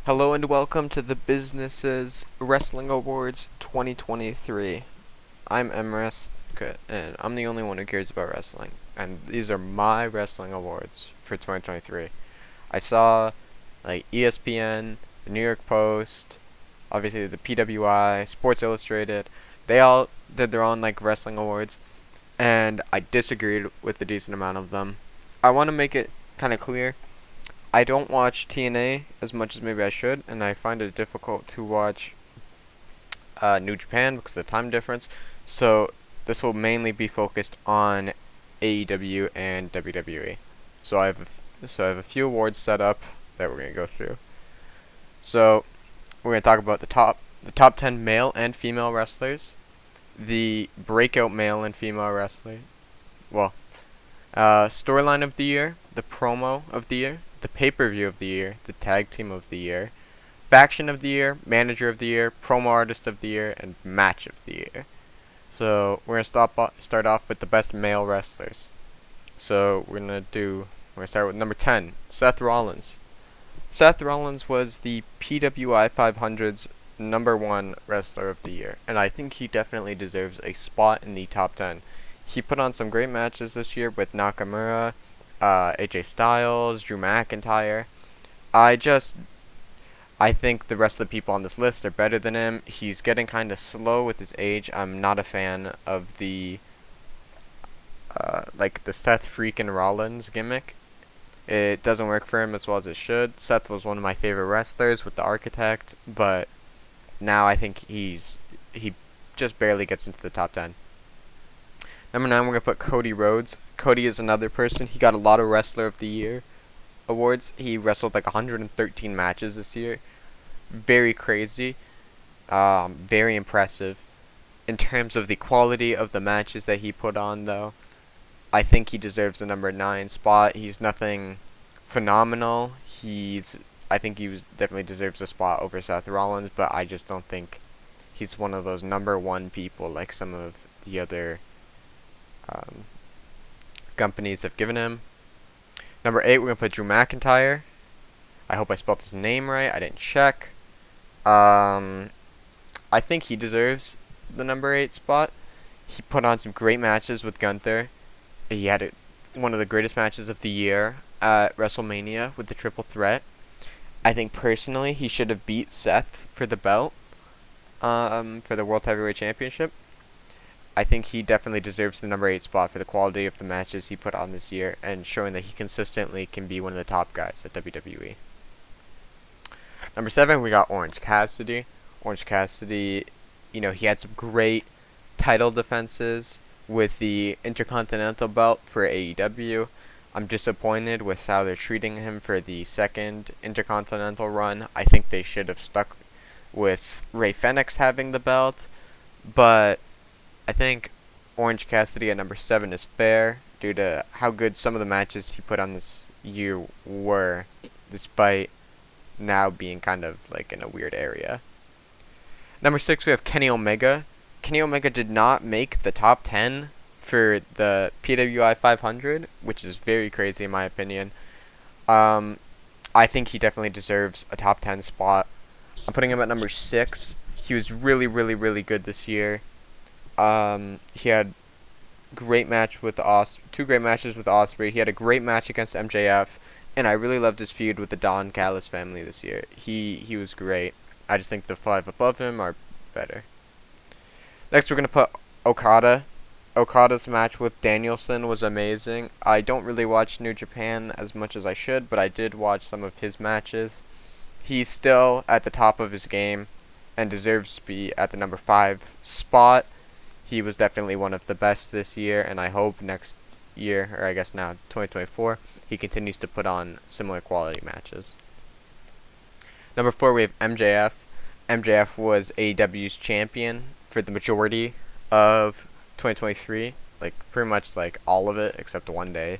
Hello and welcome to the Businesses Wrestling Awards 2023. I'm Emres, and I'm the only one who cares about wrestling. And these are my wrestling awards for 2023. I saw like ESPN, the New York Post, obviously the PWI, Sports Illustrated. They all did their own like wrestling awards, and I disagreed with a decent amount of them. I want to make it kind of clear I don't watch TNA as much as maybe I should, and I find it difficult to watch New Japan because of the time difference. So this will mainly be focused on AEW and WWE. So I have a few awards set up that we're gonna go through. So we're gonna talk about the top 10 male and female wrestlers, the breakout male and female wrestler. Well, storyline of the year, the promo of the year, the pay-per-view of the year, the tag team of the year, faction of the year, manager of the year, promo artist of the year, and match of the year. So we're gonna start off with the best male wrestlers. So we're gonna start with number 10, Seth Rollins. Seth Rollins was the PWI 500's number one wrestler of the year, and I think he definitely deserves a spot in the top 10. He put on some great matches this year with Nakamura, AJ Styles, Drew McIntyre. I just I think the rest of the people on this list are better than him. He's getting kind of slow with his age. I'm not a fan of the the Seth freaking Rollins gimmick. It doesn't work for him as well as it should. Seth was one of my favorite wrestlers with the Architect, but now I think he just barely gets into the top 10. Number 9, we're going to put Cody Rhodes. Cody is another person. He got a lot of Wrestler of the Year awards. He wrestled like 113 matches this year. Very crazy. Very impressive. In terms of the quality of the matches that he put on, though, I think he deserves the number 9 spot. He's nothing phenomenal. I think definitely deserves a spot over Seth Rollins, but I just don't think he's one of those number 1 people like some of the other um, companies have given him. Number 8, we're going to put Drew McIntyre. I hope I spelled his name right. I didn't check. I think he deserves the number 8 spot. He put on some great matches with Gunther. He had one of the greatest matches of the year at WrestleMania with the Triple Threat. I think personally he should have beat Seth for the belt, for the World Heavyweight Championship. I think he definitely deserves the number 8 spot for the quality of the matches he put on this year and showing that he consistently can be one of the top guys at WWE. Number 7, we got Orange Cassidy. Orange Cassidy, he had some great title defenses with the Intercontinental belt for AEW. I'm disappointed with how they're treating him for the second Intercontinental run. I think they should have stuck with Rey Fenix having the belt, but I think Orange Cassidy at number 7 is fair due to how good some of the matches he put on this year were, despite now being kind of like in a weird area. Number 6, we have Kenny Omega. Kenny Omega did not make the top 10 for the PWI 500, which is very crazy in my opinion. I think he definitely deserves a top 10 spot. I'm putting him at number 6. He was really, really, really good this year. He had two great matches with Ospreay. He had a great match against MJF, and I really loved his feud with the Don Callis family this year. He was great. I just think the 5 above him are better. Next, we're going to put Okada. Okada's match with Danielson was amazing. I don't really watch New Japan as much as I should, but I did watch some of his matches. He's still at the top of his game and deserves to be at the number 5 spot. He was definitely one of the best this year, and I hope next year, or I guess now 2024, he continues to put on similar quality matches. Number 4, we have MJF. MJF was AEW's champion for the majority of 2023, like pretty much like all of it except one day.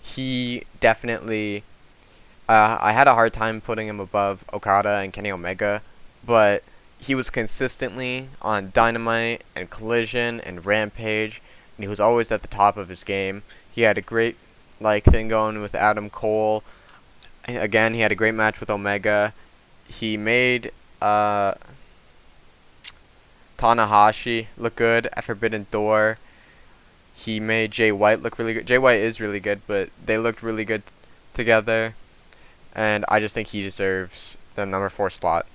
He definitely, I had a hard time putting him above Okada and Kenny Omega, but he was consistently on Dynamite and Collision and Rampage, and he was always at the top of his game. He had a great thing going with Adam Cole. Again, he had a great match with Omega. He made Tanahashi look good at Forbidden Door. He made Jay White look really good. Jay White is really good, but they looked really good together. And I just think he deserves the number 4 slot.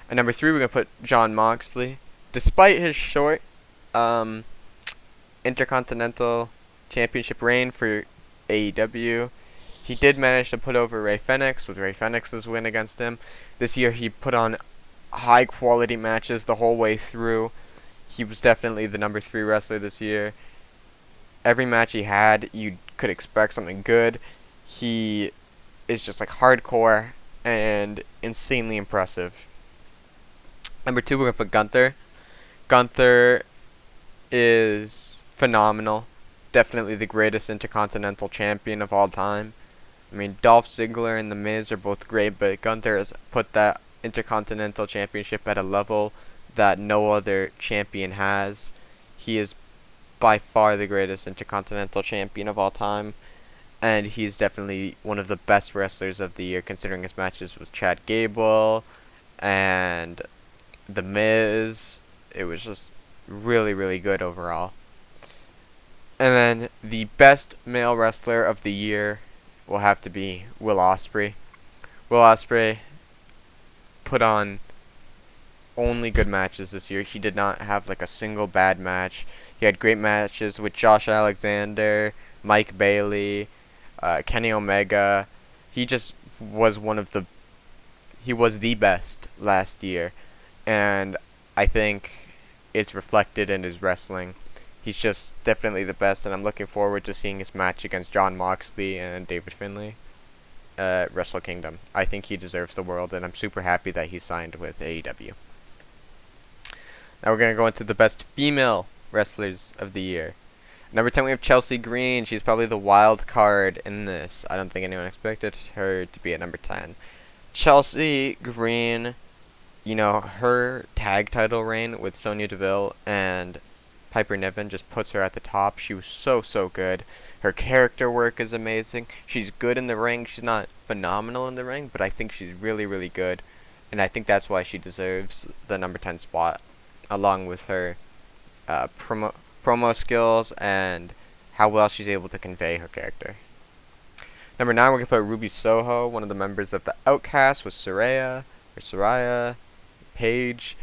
And number 3, we're going to put Jon Moxley. Despite his short Intercontinental Championship reign for AEW, he did manage to put over Rey Fenix with Rey Fenix's win against him. This year he put on high quality matches the whole way through. He was definitely the number 3 wrestler this year. Every match he had, you could expect something good. He is just like hardcore and insanely impressive. Number 2, we're going to put Gunther. Gunther is phenomenal. Definitely the greatest Intercontinental Champion of all time. I mean, Dolph Ziggler and The Miz are both great, but Gunther has put that Intercontinental Championship at a level that no other champion has. He is by far the greatest Intercontinental Champion of all time, and he's definitely one of the best wrestlers of the year, considering his matches with Chad Gable and The Miz. It was just really, really good overall. And then the best male wrestler of the year will have to be Will Ospreay. Will Ospreay put on only good matches this year. He did not have like a single bad match. He had great matches with Josh Alexander, Mike Bailey, Kenny Omega. He just was he was the best last year, and I think it's reflected in his wrestling. He's just definitely the best, and I'm looking forward to seeing his match against Jon Moxley and David Finlay at Wrestle Kingdom. I think he deserves the world, and I'm super happy that he signed with AEW. Now we're going to go into the best female wrestlers of the year. Number 10, we have Chelsea Green. She's probably the wild card in this. I don't think anyone expected her to be at number 10. Chelsea Green, you know, her tag title reign with Sonya Deville and Piper Niven just puts her at the top. She was so good. Her character work is amazing. She's good in the ring. She's not phenomenal in the ring, but I think she's really good. And I think that's why she deserves the number 10 spot, along with her promo skills and how well she's able to convey her character. Number 9, we're going to put Ruby Soho, one of the members of the Outcast, with Saraya Paige.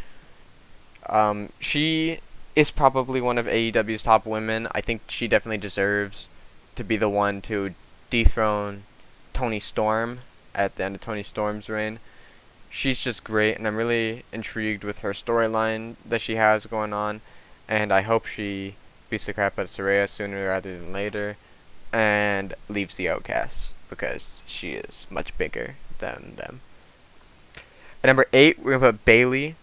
She is probably one of AEW's top women. I think she definitely deserves to be the one to dethrone Toni Storm at the end of Toni Storm's reign. She's just great, and I'm really intrigued with her storyline that she has going on, and I hope she beats the crap out of Saraya sooner rather than later and leaves the Outcasts, because she is much bigger than them. At number 8, we're going to put Bayley.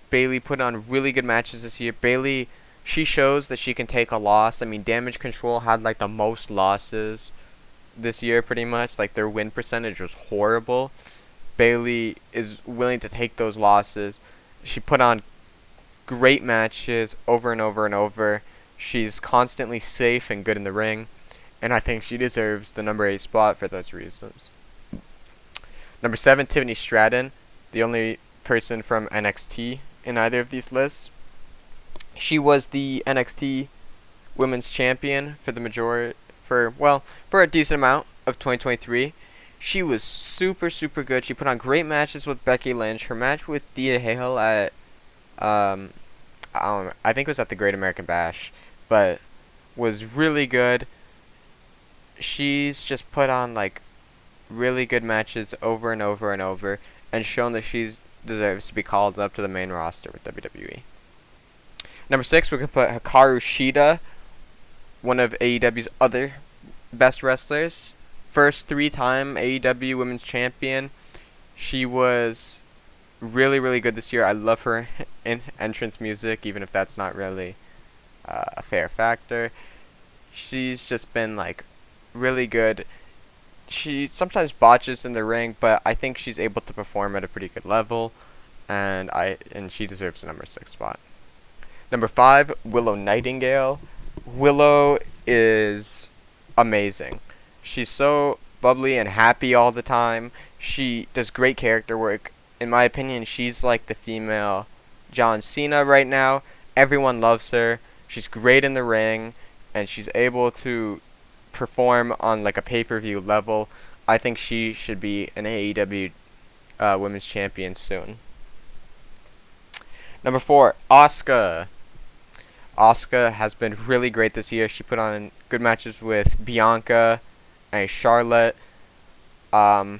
Bayley put on really good matches this year. Bayley, she shows that she can take a loss. I mean, Damage Control had like the most losses this year pretty much. Like, their win percentage was horrible. Bayley is willing to take those losses. She put on great matches over and over and over. She's constantly safe and good in the ring, and I think she deserves the number 8 spot for those reasons. Number 7, Tiffany Stratton, the only person from NXT in either of these lists. She was the NXT Women's Champion for for a decent amount of 2023. She was super good. She put on great matches with Becky Lynch. Her match with Thea Hale at I think it was at the Great American Bash, but was really good. She's just put on like really good matches over and over and over, and shown that she deserves to be called up to the main roster with WWE. Number 6, we're going to put Hikaru Shida, one of AEW's other best wrestlers. First 3-time AEW Women's Champion. She was really good this year. I love her entrance music, even if that's not really a fair factor. She's just been like really good. She sometimes botches in the ring, but I think she's able to perform at a pretty good level, and she deserves the number 6 spot. Number 5, Willow Nightingale. Willow is amazing. She's so bubbly and happy all the time. She does great character work. In my opinion, she's like the female John Cena right now. Everyone loves her. She's great in the ring, and she's able to perform on like a pay-per-view level. I think she should be an AEW Women's Champion soon. Number 4, Asuka. Asuka has been really great this year. She put on good matches with Bianca and Charlotte. Um,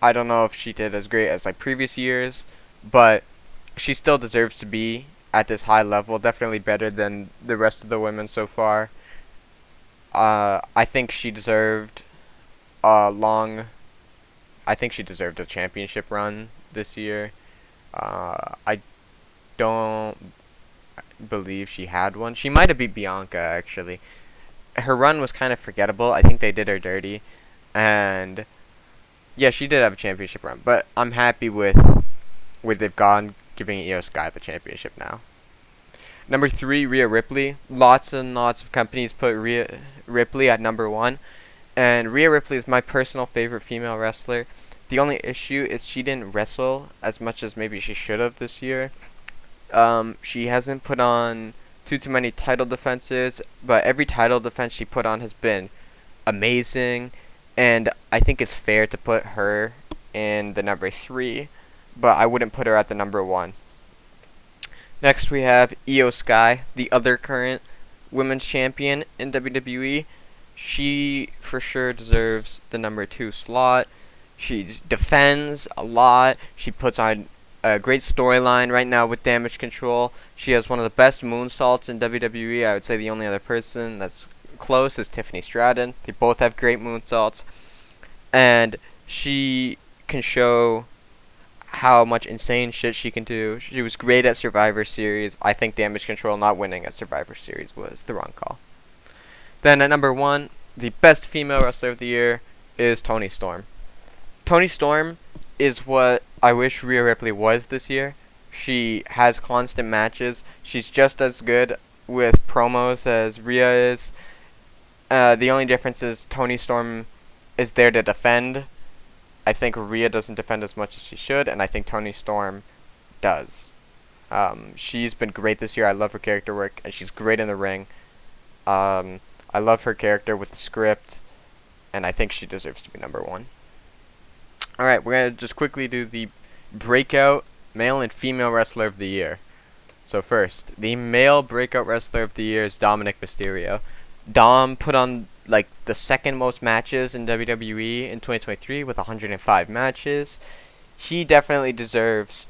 I don't know if she did as great as like previous years, but she still deserves to be at this high level. Definitely better than the rest of the women so far. I think she deserved a long. I think she deserved a championship run this year. I don't believe she had one. She might have beat Bianca actually. Her run was kind of forgettable. I think they did her dirty, and yeah, she did have a championship run. But I'm happy with they've gone giving Io Sky the championship now. Number 3, Rhea Ripley. Lots and lots of companies put Rhea Ripley at number 1, and Rhea Ripley is my personal favorite female wrestler. The only issue is she didn't wrestle as much as maybe she should have this year. She hasn't put on too many title defenses, but every title defense she put on has been amazing, and I think it's fair to put her in the number 3, but I wouldn't put her at the number 1. Next we have Io Sky, the other current women's champion in WWE. She for sure deserves the number 2 slot. She defends a lot. She puts on a great storyline right now with Damage Control. She has one of the best moonsaults in WWE. I would say the only other person that's close is Tiffany Stratton. They both have great moonsaults. And she can show how much insane shit she can do. She was great at Survivor Series. I think Damage Control not winning at Survivor Series was the wrong call. Then at number 1, the best female wrestler of the year is Toni Storm. Toni Storm is what I wish Rhea Ripley was this year. She has constant matches. She's just as good with promos as Rhea is. The only difference is Toni Storm is there to defend. I think Rhea doesn't defend as much as she should, and I think Toni Storm does. She's been great this year. I love her character work, and she's great in the ring. I love her character with the script, and I think she deserves to be number 1. Alright, we're going to just quickly do the breakout male and female wrestler of the year. So first, the male breakout wrestler of the year is Dominic Mysterio. Dom put on like the second most matches in WWE in 2023 with 105 matches. He definitely deserves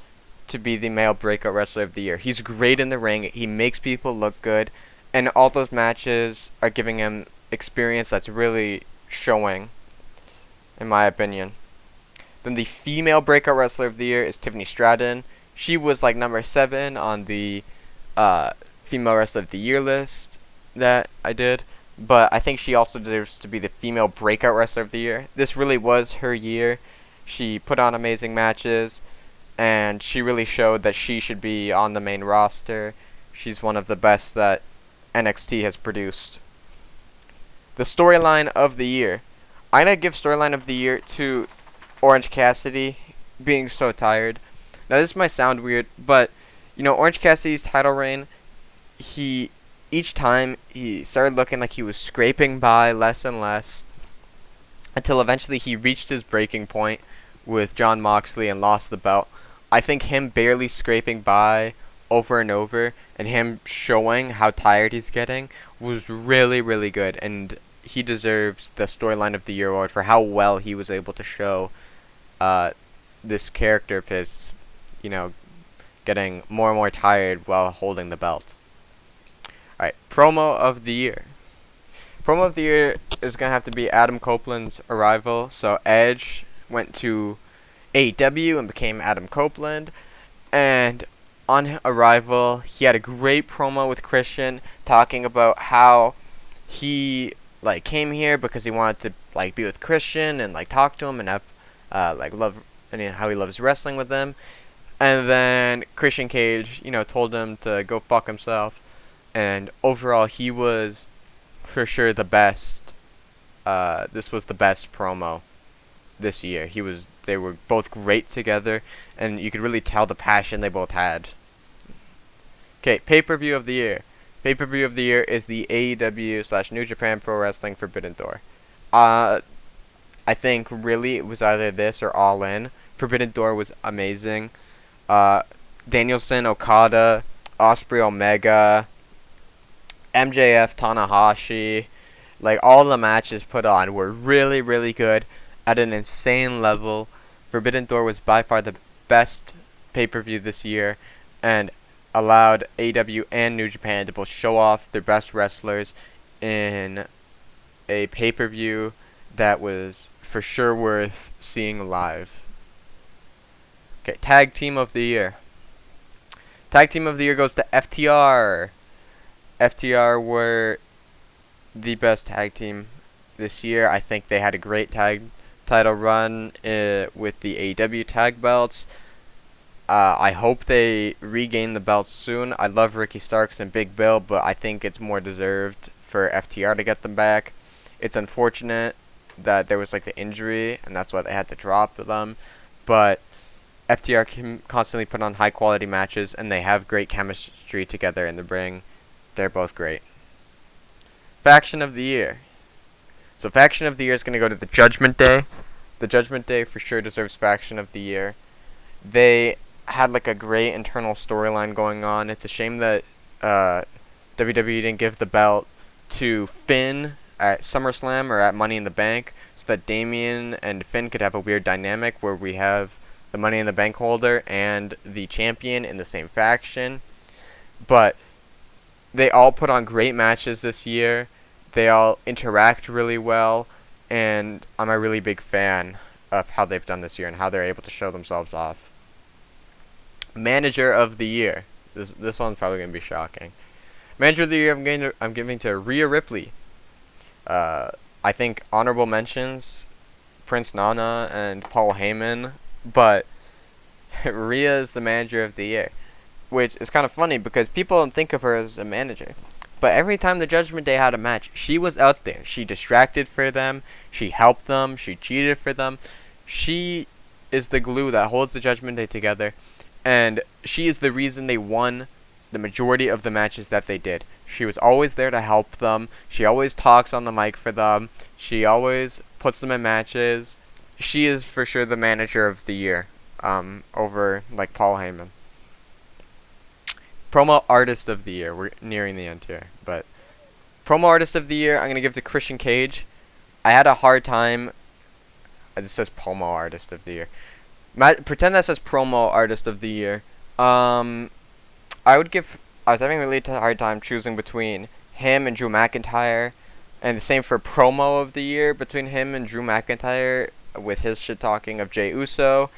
to be the male breakout wrestler of the year. He's great in the ring. He makes people look good, and all those matches are giving him experience that's really showing, in my opinion. Then the female breakout wrestler of the year is Tiffany Stratton. She was like number 7 on the female wrestler of the year list that I did, but I think she also deserves to be the female breakout wrestler of the year. This really was her year. She put on amazing matches, and she really showed that she should be on the main roster. She's one of the best that NXT has produced. The storyline of the year. I'm going to give storyline of the year to Orange Cassidy being so tired. Now this might sound weird, but you know, Orange Cassidy's title reign, each time he started looking like he was scraping by less and less until eventually he reached his breaking point with Jon Moxley and lost the belt. I think him barely scraping by over and over and him showing how tired he's getting was really, really good, and he deserves the storyline of the year award for how well he was able to show this character of his, you know, getting more and more tired while holding the belt. Alright, promo of the year. Promo of the year is going to have to be Adam Copeland's arrival. So Edge went to AEW and became Adam Copeland, and on arrival he had a great promo with Christian talking about how he like came here because he wanted to like be with Christian and like talk to him and have like love, and how he loves wrestling with them. And then Christian Cage, you know, told him to go fuck himself. And overall, he was for sure the best. This was the best promo this year. They were both great together, and you could really tell the passion they both had. Okay, pay-per-view of the year. Pay-per-view of the year is the AEW / New Japan Pro Wrestling Forbidden Door. I think really it was either this or All In. Forbidden Door was amazing. Danielson, Okada, Osprey, Omega, MJF, Tanahashi, like all the matches put on were really, really good at an insane level. Forbidden Door was by far the best pay-per-view this year, and allowed AEW and New Japan to both show off their best wrestlers in a pay-per-view that was for sure worth seeing live. Okay, Tag Team of the Year. Tag Team of the Year goes to FTR. FTR were the best tag team this year. I think they had a great tag title run with the AEW tag belts. I hope they regain the belts soon. I love Ricky Starks and Big Bill, but I think it's more deserved for FTR to get them back. It's unfortunate that there was like the injury, and that's why they had to drop them. But FTR can constantly put on high quality matches, and they have great chemistry together in the ring. They're both great. Faction of the Year. So Faction of the Year is going to go to the Judgment Day. The Judgment Day for sure deserves Faction of the Year. They had like a great internal storyline going on. It's a shame that WWE didn't give the belt to Finn at SummerSlam or at Money in the Bank, so that Damian and Finn could have a weird dynamic where we have the Money in the Bank holder and the champion in the same faction. But they all put on great matches this year. They all interact really well, and I'm a really big fan of how they've done this year and how they're able to show themselves off. Manager of the Year. This one's probably going to be shocking. Manager of the Year I'm giving to Rhea Ripley. I think honorable mentions, Prince Nana and Paul Heyman, but Rhea is the Manager of the Year, which is kind of funny because people don't think of her as a manager. But every time the Judgment Day had a match, she was out there. She distracted for them. She helped them. She cheated for them. She is the glue that holds the Judgment Day together. And she is the reason they won the majority of the matches that they did. She was always there to help them. She always talks on the mic for them. She always puts them in matches. She is for sure the Manager of the Year, over like Paul Heyman. Promo Artist of the Year. We're nearing the end here, but Promo Artist of the Year, I'm going to give to Christian Cage. I had a hard time. This says Promo Artist of the Year. Pretend that says Promo Artist of the Year. I was having a really hard time choosing between him and Drew McIntyre, and the same for Promo of the Year between him and Drew McIntyre with his shit talking of Jey Uso.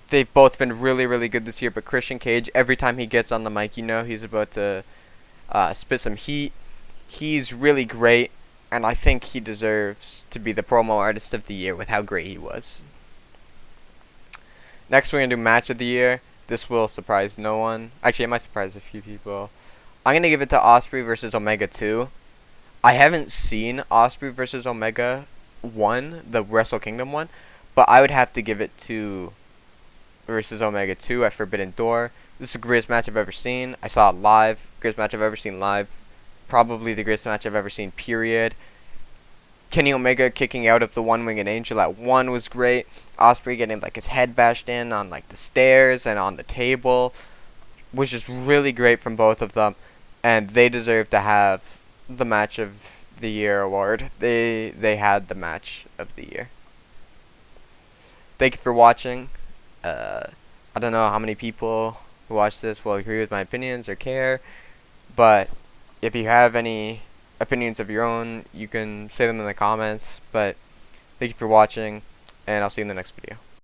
They've both been really, really good this year, but Christian Cage, every time he gets on the mic, you know he's about to spit some heat. He's really great, and I think he deserves to be the Promo Artist of the Year with how great he was. Next, we're going to do Match of the Year. This will surprise no one. Actually, it might surprise a few people. I'm going to give it to Osprey versus Omega 2. I haven't seen Osprey versus Omega 1, the Wrestle Kingdom one, but I would have to give it to versus Omega 2 at Forbidden Door. This is the greatest match I've ever seen. I saw it live. Greatest match I've ever seen live. Probably the greatest match I've ever seen, period. Kenny Omega kicking out of the One-Winged Angel at 1 was great. Osprey getting like his head bashed in on like the stairs and on the table was just really great from both of them, and they deserve to have the Match of the Year award. They had the Match of the Year. Thank you for watching. I don't know how many people who watch this will agree with my opinions or care, but if you have any opinions of your own, you can say them in the comments. But thank you for watching, and I'll see you in the next video.